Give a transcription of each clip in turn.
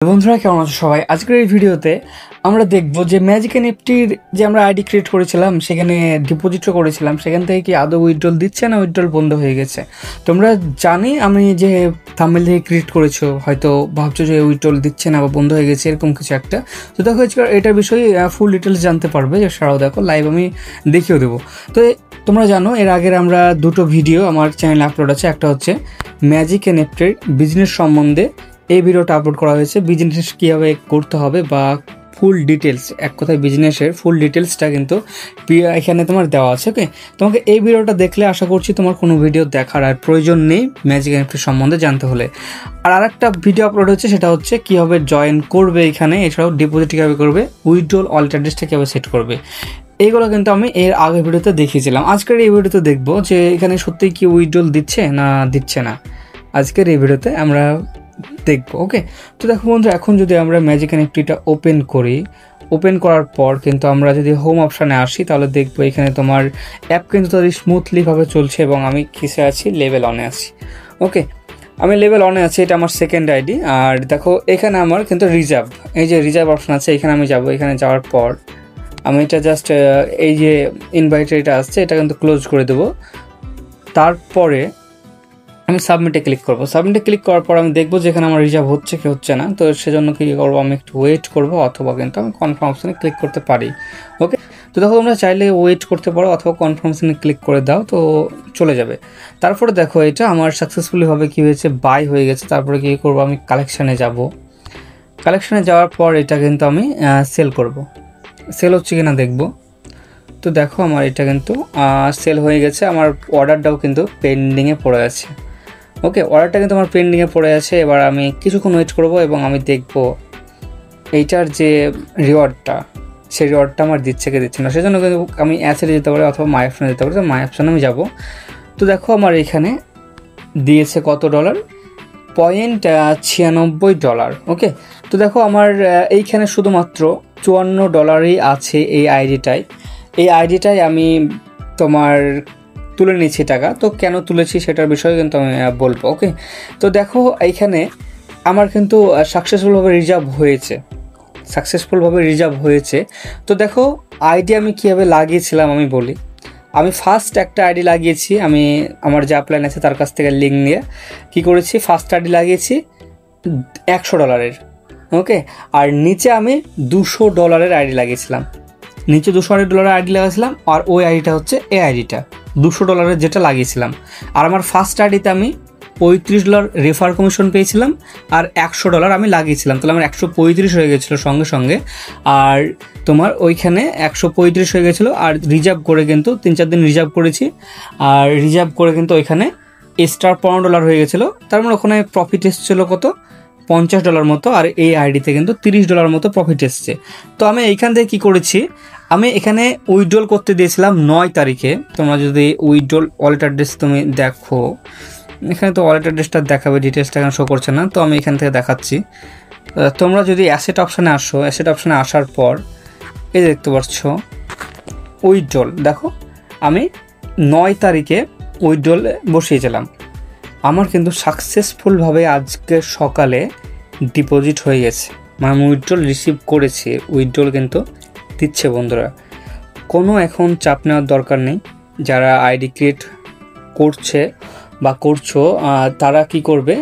বন্ধুরা কেমন আছো সবাই? আজকের এই ভিডিওতে আমরা দেখবো যে ম্যাজিক এনএফটির যে আমরা আইডি ক্রিয়েট করেছিলাম, সেখানে ডিপোজিটও করেছিলাম, সেখান থেকে কি আদৌ উইথড্রল দিচ্ছে না উইথড্রল বন্ধ হয়ে গেছে। তোমরা জানি আমি যে থাম্বনেল থেকে ক্রিয়েট করেছো, হয়তো ভাবছো যে উইথড্রল দিচ্ছে না বা বন্ধ হয়ে গেছে এরকম কিছু একটা। তো দেখো এটার বিষয়ে ফুল ডিটেলস জানতে পারবে, এছাড়াও দেখো লাইভ আমি দেখিয়েও দেবো। তো তোমরা জানো এর আগের আমরা দুটো ভিডিও আমার চ্যানেলে আপলোড আছে। একটা হচ্ছে ম্যাজিক এনএফটির বিজনেস সম্বন্ধে, এই ভিডিওটা আপলোড করা হয়েছে, বিজনেস কীভাবে করতে হবে বা ফুল ডিটেলস, এক কথায় বিজনেসের ফুল ডিটেলসটা কিন্তু এখানে তোমার দেওয়া আছে। ওকে, তোমাকে এই ভিডিওটা দেখলে আশা করছি তোমার কোনো ভিডিও দেখার আর প্রয়োজন নেই ম্যাজিক এনএফটি সম্বন্ধে জানতে হলে। আর আরেকটা ভিডিও আপলোড হচ্ছে, সেটা হচ্ছে কীভাবে জয়েন করবে এখানে, এছাড়াও ডিপোজিট কীভাবে করবে, উইথড্রল ওয়ালেট অ্যাড্রেসটা কীভাবে সেট করবে, এইগুলো কিন্তু আমি এর আগের ভিডিওতে দেখিয়েছিলাম। আজকের এই ভিডিওতে দেখবো যে এখানে সত্যিই কি উইথড্রল দিচ্ছে না দিচ্ছে না, আজকের এই ভিডিওতে আমরা দেখবো। ওকে, তো দেখো বন্ধু, এখন যদি আমরা ম্যাজিক এনএফটিটা ওপেন করি, ওপেন করার পর কিন্তু আমরা যদি হোম অপশানে আসি, তাহলে দেখবো এখানে তোমার অ্যাপ কিন্তু তাদের স্মুথলিভাবে চলছে এবং আমি কিসে আছি, লেভেল অনে আছি। ওকে, আমি লেভেল অনে আছি, এটা আমার সেকেন্ড আইডি। আর দেখো এখানে আমার কিন্তু রিজার্ভ, এই যে রিজার্ভ অপশান আছে, এখানে আমি যাবো। এখানে যাওয়ার পর আমি এটা জাস্ট এই যে ইনভাইট এটা আসছে, এটা কিন্তু ক্লোজ করে দেবো। তারপরে আমি সাবমিটে ক্লিক করবো। সাবমিটে ক্লিক করার পর আমি দেখবো যেখানে আমার রিজার্ভ হচ্ছে কি হচ্ছে না। তো সেজন্য কী করবো, আমি একটু ওয়েট করবো, অথবা কিন্তু আমি কনফার্ম অপশানে ক্লিক করতে পারি। ওকে, তো দেখো তোমরা চাইলে ওয়েট করতে পারো অথবা কনফার্ম অপশানে ক্লিক করে দাও, তো চলে যাবে। তারপরে দেখো এটা আমার সাকসেসফুলিভাবে কী হয়েছে, বাই হয়ে গেছে। তারপরে কী করবো, আমি কালেকশানে যাব। কালেকশানে যাওয়ার পর এটা কিন্তু আমি সেল করব। সেল হচ্ছে কিনা দেখবো। তো দেখো আমার এটা কিন্তু সেল হয়ে গেছে, আমার অর্ডারটাও কিন্তু পেন্ডিংয়ে পড়ে আছে। ওকে, অর্ডারটা কিন্তু আমার পেন্ডিংয়ে পড়ে আছে। এবার আমি কিছুক্ষণ ওয়েট করব এবং আমি দেখব এইটার যে রিওয়ার্ডটা, সেই রিওয়ার্ডটা আমার দিচ্ছে কি দিচ্ছে না। সেজন্য কিন্তু আমি অ্যাসেটে যেতে পারি অথবা মাই অপশানে যেতে পারি। তো মাই অপশানে আমি যাব। তো দেখো আমার এখানে দিয়েছে কত ডলার, $0.96। ওকে, তো দেখো আমার এইখানে শুধুমাত্র $54 আছে এই আইডিটাই। এই আইডিটাই আমি তোমার তুলে নিচ্ছি টাকা। তো কেন তুলেছি সেটার বিষয়ে কিন্তু আমি বলবো। ওকে, তো দেখো এইখানে আমার কিন্তু সাকসেসফুলভাবে রিজার্ভ হয়েছে। তো দেখো আইডি আমি কীভাবে লাগিয়েছিলাম আমি বলি। আমি ফার্স্ট একটা আইডি লাগিয়েছি, আমি আমার যে আপলাইন আছে তার কাছ থেকে লিঙ্ক নিয়ে কী করেছি, ফার্স্ট আইডি লাগিয়েছি $100। ওকে, আর নিচে আমি $200 আইডি লাগিয়েছিলাম, নিচে $200 আইডি লাগিয়েছিলাম। আর ওই আইডিটা হচ্ছে এই আইডিটা $200 যেটা লাগিয়েছিলাম। আর আমার ফার্স্ট আইডিতে আমি $35 রেফার কমিশন পেয়েছিলাম, আর $100 আমি লাগিয়েছিলাম। তাহলে আমার 135 হয়ে গেছিলো সঙ্গে সঙ্গে। আর তোমার ওইখানে 135 হয়ে গেছিলো। আর রিজার্ভ করে কিন্তু 3-4 দিন রিজার্ভ করেছি, আর রিজার্ভ করে কিন্তু ওইখানে এক্সট্রা $15 হয়ে গেছিলো। তার মানে ওখানে প্রফিট এসেছিলো কত, $50 মতো। আর এই আইডিতে কিন্তু $30 মতো প্রফিট এসছে। তো আমি এইখান থেকে কী করেছি, আমি এখানে উইথড্রল করতে দিয়েছিলাম 9 তারিখে। তোমরা যদি উইথড্রল ওয়ালেট অ্যাড্রেস তুমি দেখো, এখানে তো ওয়ালেট অ্যাড্রেসটা দেখাবে, ডিটেলসটা এখানে শো করছে না, তো আমি এখান থেকে দেখাচ্ছি। তোমরা যদি অ্যাসেট অপশানে আসো, অ্যাসেট অপশানে আসার পর এই দেখতে পাচ্ছ উইথড্রল, দেখো আমি 9 তারিখে উইথড্রল বসিয়েছিলাম। আমার কিন্তু সাকসেসফুলভাবে আজকে সকালে ডিপোজিট হয়ে গেছে, মানে আমি উইথড্রল রিসিভ করেছি, উইথড্রল কিন্তু দিচ্ছে। বন্ধুরা কোনো এখন চাপ নেওয়ার দরকার নেই। যারা আইডি ক্রিয়েট করছে বা করছো তারা কি করবে,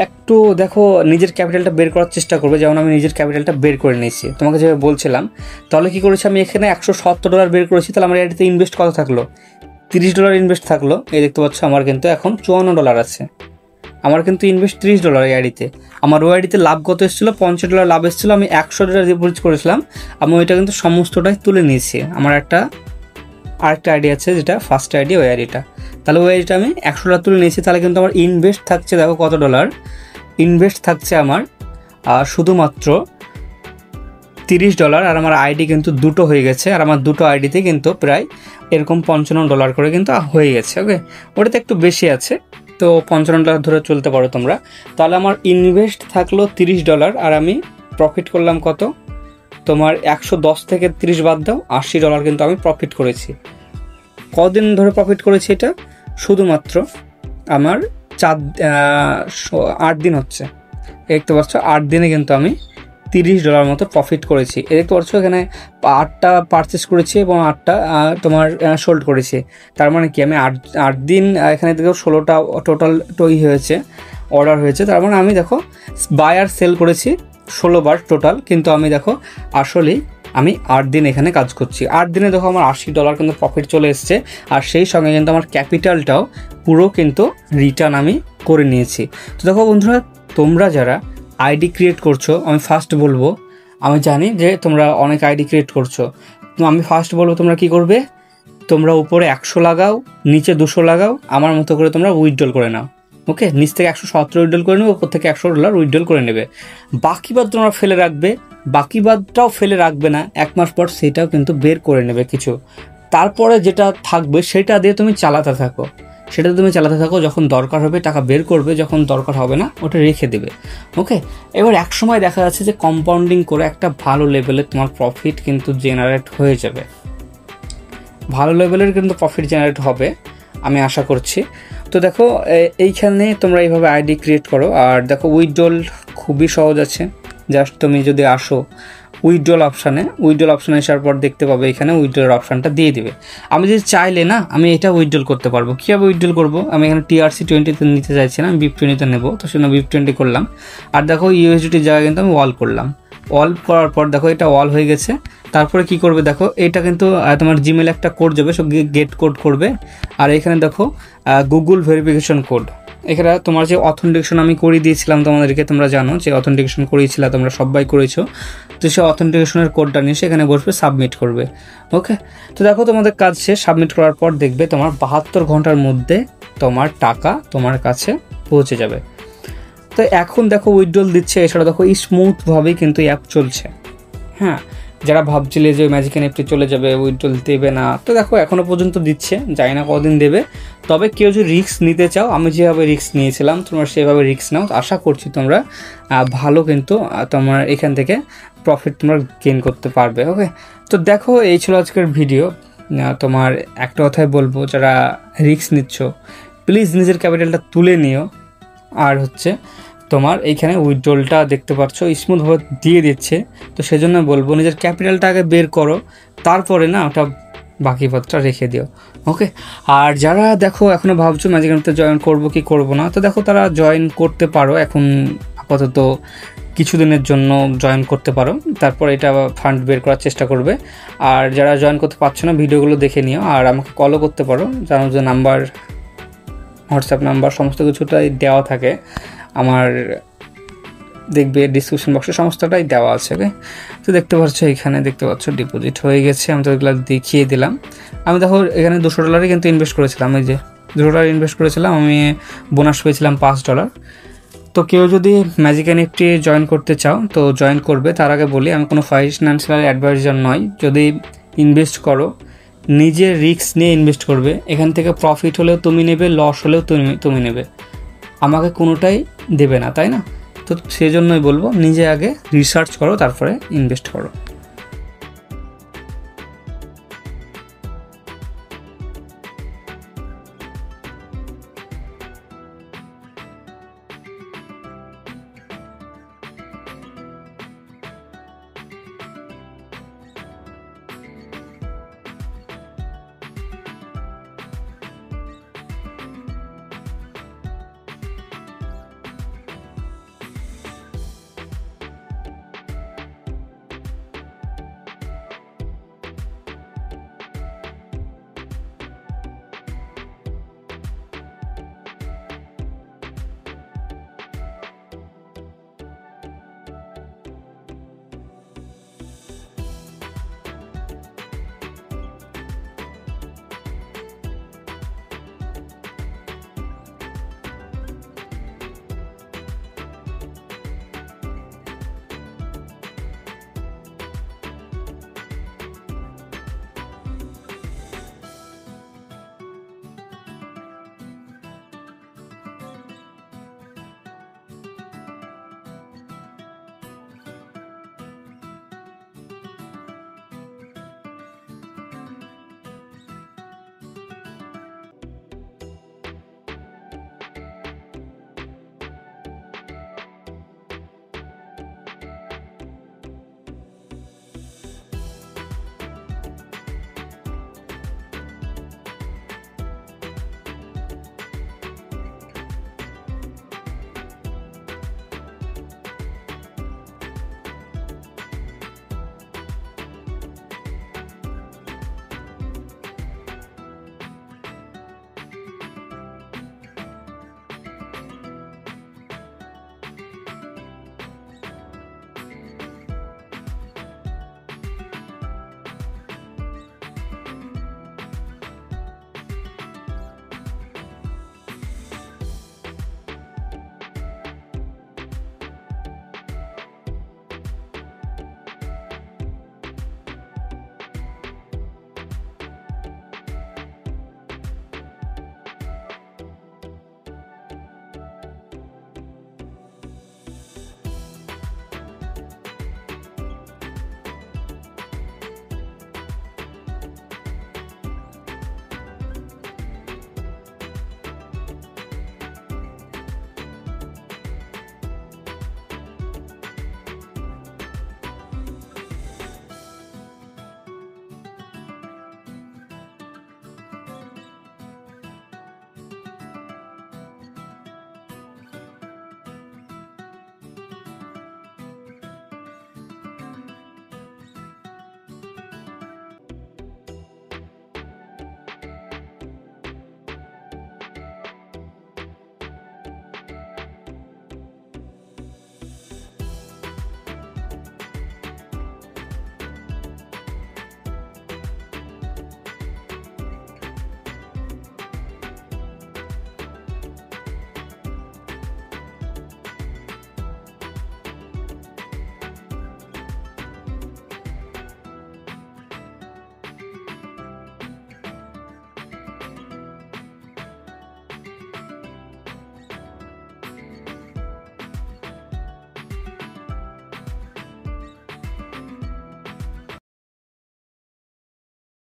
একটু দেখো নিজের ক্যাপিটালটা বের করার চেষ্টা করবে। যেমন আমি নিজের ক্যাপিটালটা বের করে নিয়েছি তোমাকে যেভাবে বলছিলাম। তাহলে কি করেছি, আমি এখানে $170 বের করেছি। তাহলে আমার আইডিতে ইনভেস্ট কত থাকলো, $30 ইনভেস্ট থাকলো। এই দেখতে পাচ্ছ আমার কিন্তু এখন $54 আছে। আমার কিন্তু ইনভেস্ট $30 এই আইডিতে। আমার ওই আইডিতে লাভ কত এসেছিলো, $50 লাভ এসেছিলো। আমি $100 ডিপোজিট করেছিলাম, আমি ওইটা কিন্তু সমস্তটাই তুলে নিয়েছি। আমার আরেকটা আইডি আছে যেটা ফার্স্ট আইডি, ওই আইডিটা। তাহলে ওই আইডিটা আমি $100 তুলে নিয়েছি। তাহলে কিন্তু আমার ইনভেস্ট থাকছে, দেখো কত ডলার ইনভেস্ট থাকছে আমার, শুধুমাত্র $30। আর আমার আইডি কিন্তু দুটো হয়ে গেছে, আর আমার দুটো আইডিতে কিন্তু প্রায় এরকম $55 করে কিন্তু হয়ে গেছে। ওকে, ওটাতে একটু বেশি আছে, তো $55 ধরে চলতে পারো তোমরা। তাহলে আমার ইনভেস্ট থাকলো $30, আর আমি প্রফিট করলাম কত, তোমার 110 থেকে 30 বাদ দাও, $80 কিন্তু আমি প্রফিট করেছি। কদিন ধরে প্রফিট করেছি এটা, শুধুমাত্র আমার 8 দিন হচ্ছে। দেখতে পাচ্ছ 8 দিনে কিন্তু আমি $30 মতো প্রফিট করেছি। দেখতে পাচ্ছ এখানে 8টা পারচেস করেছি এবং 8টা তোমার সোল্ড করেছি। তার মানে কি আমি 8 দিন এখানে দেখো 16টা টোটাল হয়েছে, অর্ডার হয়েছে। তার মানে আমি দেখো বাই আর সেল করেছি 16 বার টোটাল, কিন্তু আমি দেখো আসলেই আমি 8 দিন এখানে কাজ করছি। 8 দিনে দেখো আমার $80 কিন্তু প্রফিট চলে এসছে, আর সেই সঙ্গে কিন্তু আমার ক্যাপিটালটাও পুরো কিন্তু রিটার্ন আমি করে নিয়েছি। তো দেখো বন্ধুরা, তোমরা যারা আইডি ক্রিয়েট করছো, আমি ফার্স্ট বলবো, আমি জানি যে তোমরা অনেক আইডি ক্রিয়েট করছো, তো আমি ফার্স্ট বলবো তোমরা কি করবে, তোমরা উপরে 100 লাগাও, নিচে 200 লাগাও, আমার মতো করে তোমরা উইথড্রল করে নাও। ওকে, নিচ থেকে 117 উইথড্রল করে নেবে, উপর থেকে $100 উইথড্রল করে নেবে। বাকি বাদ তোমরা ফেলে রাখবে, বাকি বাদটাও ফেলে রাখবে না, 1 মাস পর সেটাও কিন্তু বের করে নেবে কিছু। তারপরে যেটা থাকবে সেটা দিয়ে তুমি চালাতে থাকো, যখন দরকার হবে টাকা বের করবে, যখন দরকার হবে না ওটা রেখে দেবে। ওকে, এবার এক সময় দেখা যাচ্ছে যে কম্পাউন্ডিং করে একটা ভালো লেভেলে তোমার প্রফিট কিন্তু জেনারেট হয়ে যাবে, ভালো লেভেলের কিন্তু প্রফিট জেনারেট হবে আমি আশা করছি। তো দেখো এইখানে তোমরা এইভাবে আইডি ক্রিয়েট করো, আর দেখো উইথড্রল খুবই সহজ আছে। জাস্ট তুমি যদি আসো উইথড্রল অপশানে আসার পর দেখতে পাবে এখানে উইথড্রল অপশানটা দিয়ে দিবে। আমি যদি চাইলে না আমি এটা উইথড্রল করতে পারবো। কীভাবে উইথড্রল করবো, আমি এখানে TRC20 নিতে চাইছি না, আমি BIP20 নেবো, তো সেজন্য BIP20 করলাম। আর দেখো USDT জায়গায় কিন্তু আমি ওয়াল করলাম, ওয়াল করার পর দেখো এটা ওয়াল হয়ে গেছে। তারপরে কি করবে দেখো, এটা কিন্তু তোমার জিমেলে একটা কোড যাবে, সব গেট কোড করবে। আর এখানে দেখো গুগল ভেরিফিকেশন কোড, এখানে তোমার যে অথেন্টিকেশন আমি করিয়ে দিয়েছিলাম তোমাদেরকে, তোমরা জানো যে অথেন্টিকেশন করিয়েছিলাম, তোমরা সবাই করেছো, তো সেই অথেন্টিকেশনের কোডটা নিয়ে সেখানে বসবে, সাবমিট করবে। ওকে, তো দেখো তোমাদের কাজ শেষ। সাবমিট করার পর দেখবে তোমার 72 ঘন্টার মধ্যে তোমার টাকা তোমার কাছে পৌঁছে যাবে। তো এখন দেখো উইথড্রল দিচ্ছে, এছাড়া দেখো স্মুথভাবেই কিন্তু অ্যাপ চলছে। হ্যাঁ, যারা ভাবছিলে যে ম্যাজিক এনএফটি চলে যাবে, উইথড্রল দেবে না, তো দেখো এখনও পর্যন্ত দিচ্ছে, জানি না কদিন দেবে। তবে কেউ যদি রিস্ক নিতে চাও, আমি যেভাবে রিস্ক নিয়েছিলাম তোমরা সেভাবে রিস্ক নাও, আশা করছি তোমরা ভালো কিন্তু তোমার এখান থেকে প্রফিট তোমরা গেইন করতে পারবে। ওকে, তো দেখো এই ছিল আজকের ভিডিও। তোমার একটা কথাই বলবো, যারা রিস্ক নিচ্ছ প্লিজ নিজের ক্যাপিটালটা তুলে নিও। আর হচ্ছে তোমার এইখানে উইথড্রলটা দেখতে পাচ্ছ স্মুথভাবে দিয়ে দিচ্ছে, তো সেজন্য বলবো নিজের ক্যাপিটালটা আগে বের করো, তারপরে না ওটা বাকি পথটা রেখে দিও। ওকে, আর যারা দেখো এখনও ভাবছো ম্যাজিক এনএফটি জয়েন করবো কি করবো না, তো দেখো তারা জয়েন করতে পারো, এখন আপাতত কিছুদিনের জন্য জয়েন করতে পারো, তারপর এটা ফান্ড বের করার চেষ্টা করবে। আর যারা জয়েন করতে পারছো না ভিডিওগুলো দেখে নিও, আর আমাকে কলও করতে পারো, জানো যে নাম্বার, হোয়াটসঅ্যাপ নাম্বার সমস্ত কিছুটাই দেওয়া থাকে আমার, দেখবে ডিসক্রিপশন বক্সে সমস্তটাই দেওয়া আছে। ওকে, তো দেখতে পাচ্ছ এখানে দেখতে পাচ্ছ ডিপোজিট হয়ে গেছে, আমি তো এগুলো দেখিয়ে দিলাম। আমি দেখো এখানে $200 কিন্তু ইনভেস্ট করেছিলাম, এই যে $200 ইনভেস্ট করেছিলাম, আমি বোনাস পেয়েছিলাম $5। তো কেউ যদি ম্যাজিক এনএফটি জয়েন করতে চাও তো জয়েন করবে। তার আগে বলি আমি কোনো ফাইন্যান্সিয়াল অ্যাডভাইজার নয়, যদি ইনভেস্ট করো নিজে রিস্ক নিয়ে ইনভেস্ট করবে, এখান থেকে প্রফিট হলেও তুমি নেবে, লস হলেও তুমি নেবে, আমাকে কোনোটাই দেবে না, তাই না? তো সেজন্যই বলবো নিজে আগে রিসার্চ করো, তারপরে ইনভেস্ট করো।